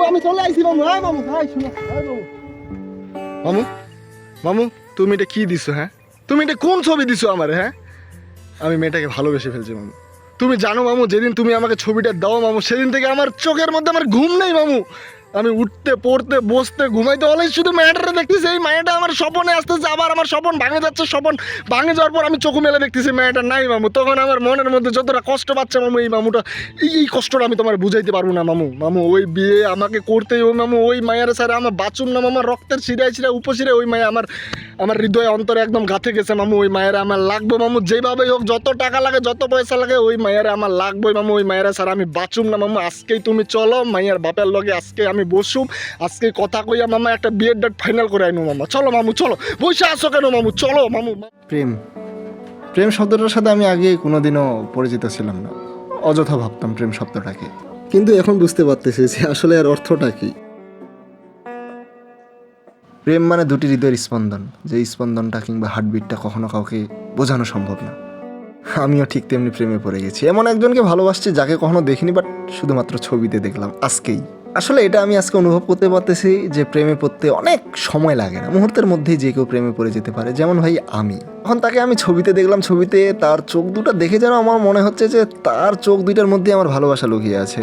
আমি চলে আইছি মামু। মামু ভাই শুনো, মামু মামু তুমি এটা কি দিছো? হ্যাঁ, তুমি এটা কোন ছবি দিছো আমার? হ্যাঁ, আমি মেয়েটাকে ভালোবেসে ফেলছি মামু। তুমি জানো মামু, যেদিন তুমি আমাকে ছবিটা দাও মামু, সেদিন থেকে আমার চোখের মধ্যে আমার ঘুম নেই মামু। আমি উঠতে পড়তে বসতে ঘুমাইতে হলে শুধু মেয়েটারে দেখতেছি। এই মেয়েটা আমার স্বপনে আসতেছে, আবার আমার স্বপন ভাঙে যাচ্ছে। স্বপন ভাঙে যাওয়ার পর আমি চোখ মেলে দেখতেছি মেয়েটা নাই মামু। তখন আমার মনের মধ্যে যতটা কষ্ট পাচ্ছে মামু, এই মামুটা, এই কষ্টটা আমি তোমার বুঝাইতে পারবো না মামু। মামু ওই বিয়ে আমাকে করতেই ওই মামু, ওই মায়ের স্যার আমার বাঁচুম না মামা। রক্তের শিরায় শিরায় উপশিরে ওই মায়া আমার আমার হৃদয়ে অন্তরে একদম গাঁথে গেছে মামু। ওই মায়েরা আমার লাগবে মামু, যেভাবেই হোক, যত টাকা লাগে যত পয়সা লাগে, ওই মায়েরা আমার লাগবে মামু। ওই মায়েরা স্যার আমি বাঁচুম না মামু। আজকেই তুমি চলো মায়ের বাপের লগে, আজকে আমি বসুম, আজকে কথা কইয়া মামা একটা বিয়ের ডেট ফাইনাল করে আইনু মামা। চলো মামু চলো, বসে আসো কেন মামু, চলো মামু। প্রেম, প্রেম শব্দটার সাথে আমি আগে কোনোদিনও পরিচিত ছিলাম না। অযথা ভাবতাম প্রেম শব্দটাকে, কিন্তু এখন বুঝতে পারতেছি যে আসলে এর অর্থটা কি। প্রেম মানে দুটি হৃদয়ের স্পন্দন, যে স্পন্দনটা কিংবা হার্টবিটটা কখনো কাউকে বোঝানো সম্ভব না। আমিও ঠিক তেমনি প্রেমে পড়ে গেছি। এমন একজনকে ভালোবাসছি যাকে কখনো দেখিনি, বাট শুধুমাত্র ছবিতে দেখলাম আজকেই। আসলে এটা আমি আজকে অনুভব করতে পারতেছি যে প্রেমে পড়তে অনেক সময় লাগে না, মুহূর্তের মধ্যেই যে কেউ প্রেমে পড়ে যেতে পারে। যেমন ভাই আমি এখন তাকে আমি ছবিতে দেখলাম, ছবিতে তার চোখ দুটো দেখে যেন আমার মনে হচ্ছে যে তার চোখ দুইটার মধ্যে আমার ভালোবাসা লুকিয়ে আছে।